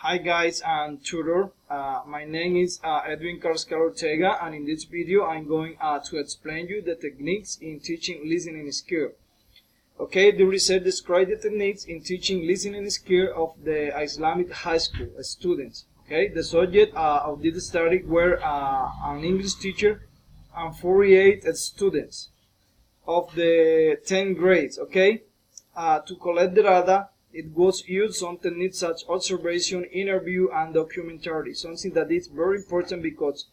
Hi guys, I'm tutor. My name is Edwin Carrascal, and in this video I'm going to explain you the techniques in teaching listening skill. Okay, the research describes the techniques in teaching listening skill of the Islamic high school students. Okay, the subject of this study were an English teacher and 48 students of the 10th grades. Okay, to collect the data, it was used some techniques such observation, interview, and documentary. Something that is very important because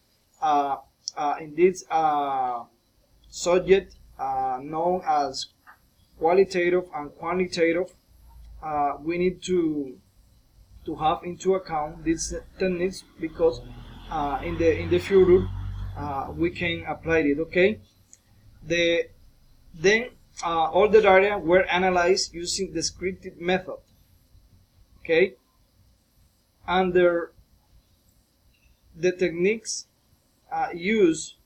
in this subject known as qualitative and quantitative, we need to have into account these techniques because in the future we can apply it. Okay, all the data were analyzed using descriptive method. Okay, under the techniques used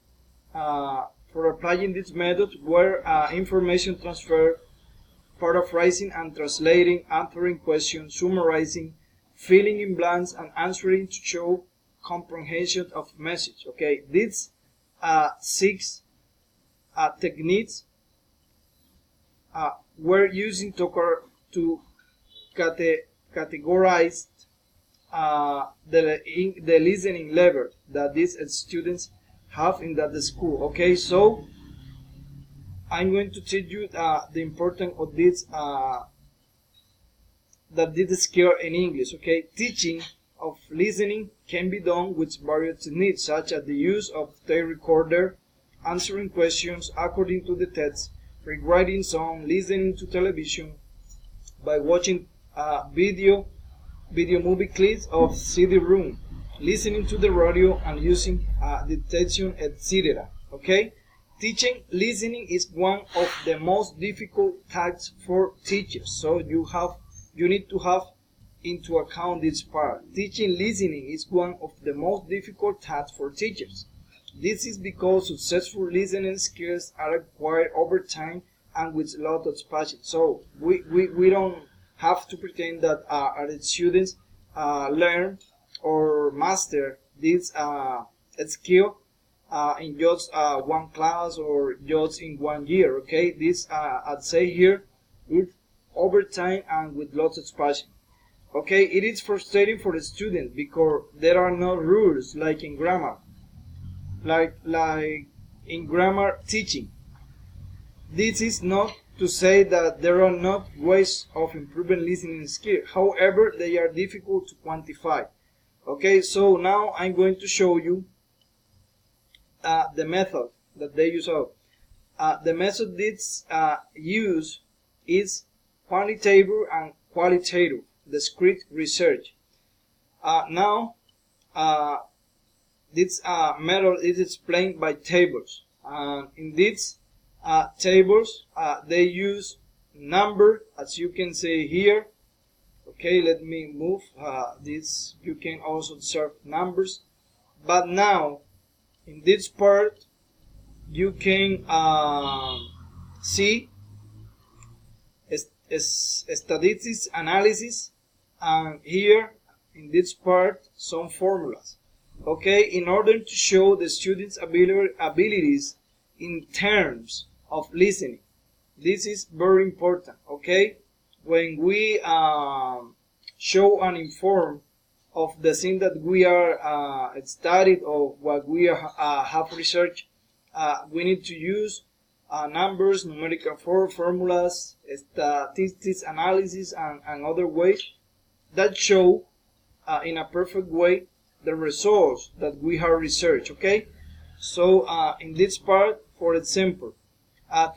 for applying this method were information transfer, paraphrasing and translating, answering questions, summarizing, filling in blanks, and answering to show comprehension of message. Okay, these 6 techniques were using to categorize the listening level that these students have in that school. Okay, so I'm going to teach you the importance of this skill in English. Okay, teaching of listening can be done with various techniques such as the use of tape recorder, answering questions according to the text, rewriting song, listening to television by watching video movie clips of CD-ROM, listening to the radio, and using dictation, etc. Okay, teaching listening is one of the most difficult tasks for teachers, so you need to have into account this part. Teaching listening is one of the most difficult tasks for teachers. This is because successful listening skills are acquired over time and with a lot of passion. So we don't have to pretend that our students learn or master this skill in just one class or just in 1 year. Okay, this I'd say here is over time and with lots of passion. Okay, it is frustrating for the student because there are no rules like in grammar. Like in grammar teaching. This is not to say that there are not ways of improving listening skill. However, they are difficult to quantify. Okay, so now I'm going to show you the method that they use. The method that's used is quantitative and qualitative, descriptive research. Now, this method is explained by tables. In these tables, they use number, as you can see here. Okay, let me move this. You can also observe numbers. But now, in this part, you can see statistics analysis, and here in this part some formulas. Okay, in order to show the students' abilities in terms of listening. This is very important. Okay, when we show and inform of the thing that we are studied or what we have researched, we need to use numbers, numerical formulas, statistics analysis, and other ways that show in a perfect way the results that we have researched. Okay, so in this part, for example,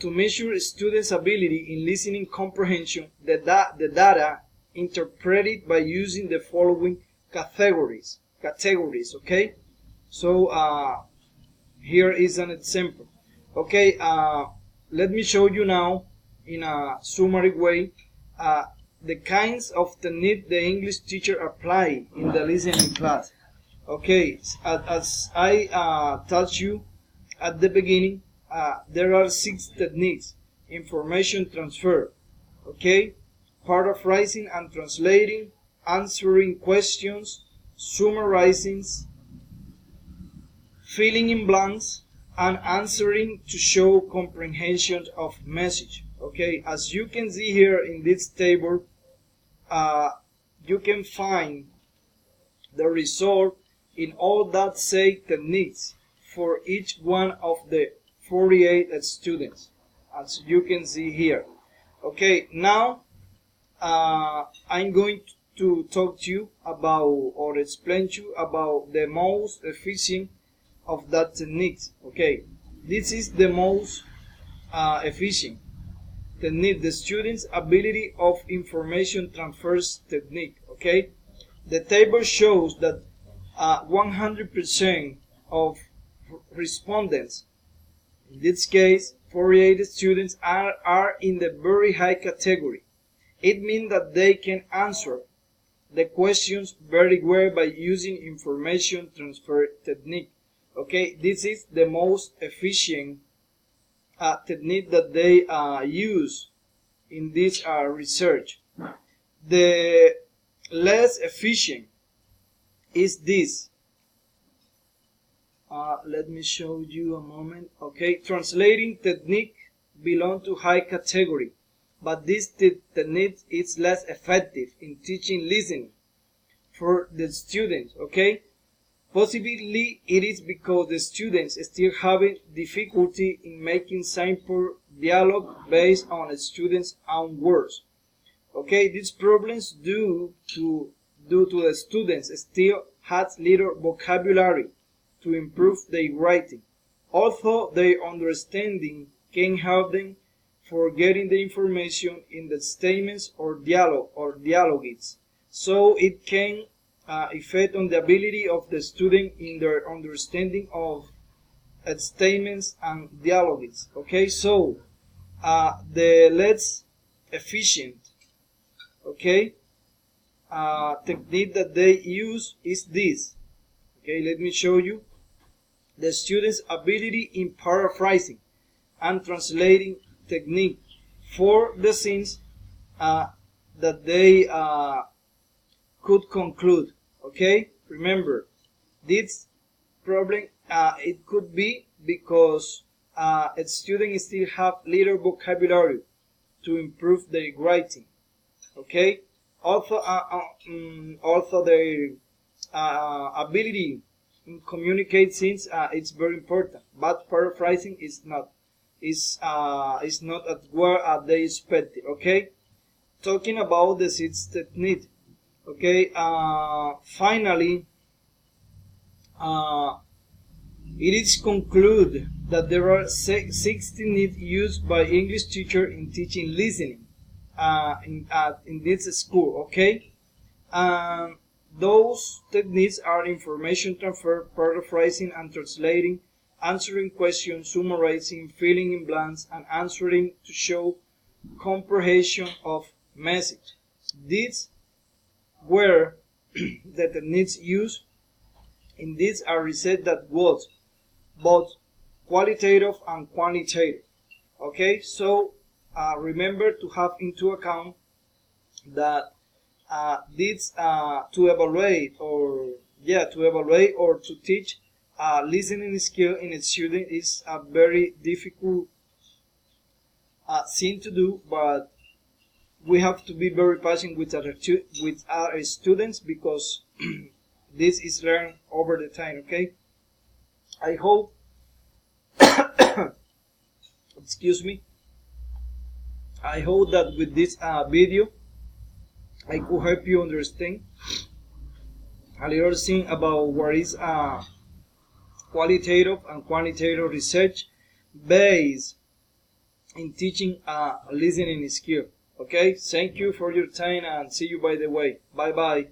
to measure students' ability in listening comprehension, the data interpreted by using the following categories. Okay, so here is an example. Okay, let me show you now in a summary way the kinds of technique the English teacher apply in the listening class. Okay, as I told you at the beginning, there are 6 techniques. Information transfer, okay, paraphrasing and translating, answering questions, summarizing, filling in blanks, and answering to show comprehension of message. Okay, as you can see here in this table, you can find the result in all that say techniques for each one of the 48 students, as you can see here. Okay, now I'm going to talk to you about or explain to you about the most efficient of that technique. Okay, this is the most efficient technique, the student's ability of information transfers technique. Okay, the table shows that 100% of respondents, in this case 48 students, are in the very high category. It means that they can answer the questions very well by using information transfer technique. Okay, this is the most efficient technique that they use in this research. The less efficient is this. Let me show you a moment. Okay, translating technique belong to high category, but this technique is less effective in teaching listening for the students. Okay, possibly it is because the students still having difficulty in making simple dialogue based on students' own words. Okay, these problems due to the students still has little vocabulary to improve their writing, although their understanding can help them for getting the information in the statements or dialogues, so it can affect on the ability of the student in their understanding of statements and dialogues. Okay, so the less efficient, okay, technique that they use is this. Okay, let me show you. The student's ability in paraphrasing and translating technique for the scenes that they could conclude. Okay, remember this problem. It could be because a student still have little vocabulary to improve their writing. Okay, also their ability in communicate things it's very important, but paraphrasing is not as well as they expected. Okay, talking about the sixth technique. Okay, finally, it is concluded that there are 6 techniques used by English teachers in teaching listening in this school. Okay, those techniques are information transfer, paraphrasing and translating, answering questions, summarizing, filling in blanks, and answering to show comprehension of message. These were the techniques used in this research that was both qualitative and quantitative. Okay, so remember to have into account that this to evaluate or to teach listening skill in a student is a very difficult thing to do, but we have to be very patient with our students, because this is learned over the time. Okay, I hope excuse me, I hope that with this video I could help you understand a little thing about what is qualitative and quantitative research based in teaching listening skill. Okay, thank you for your time and see you by the way. Bye bye.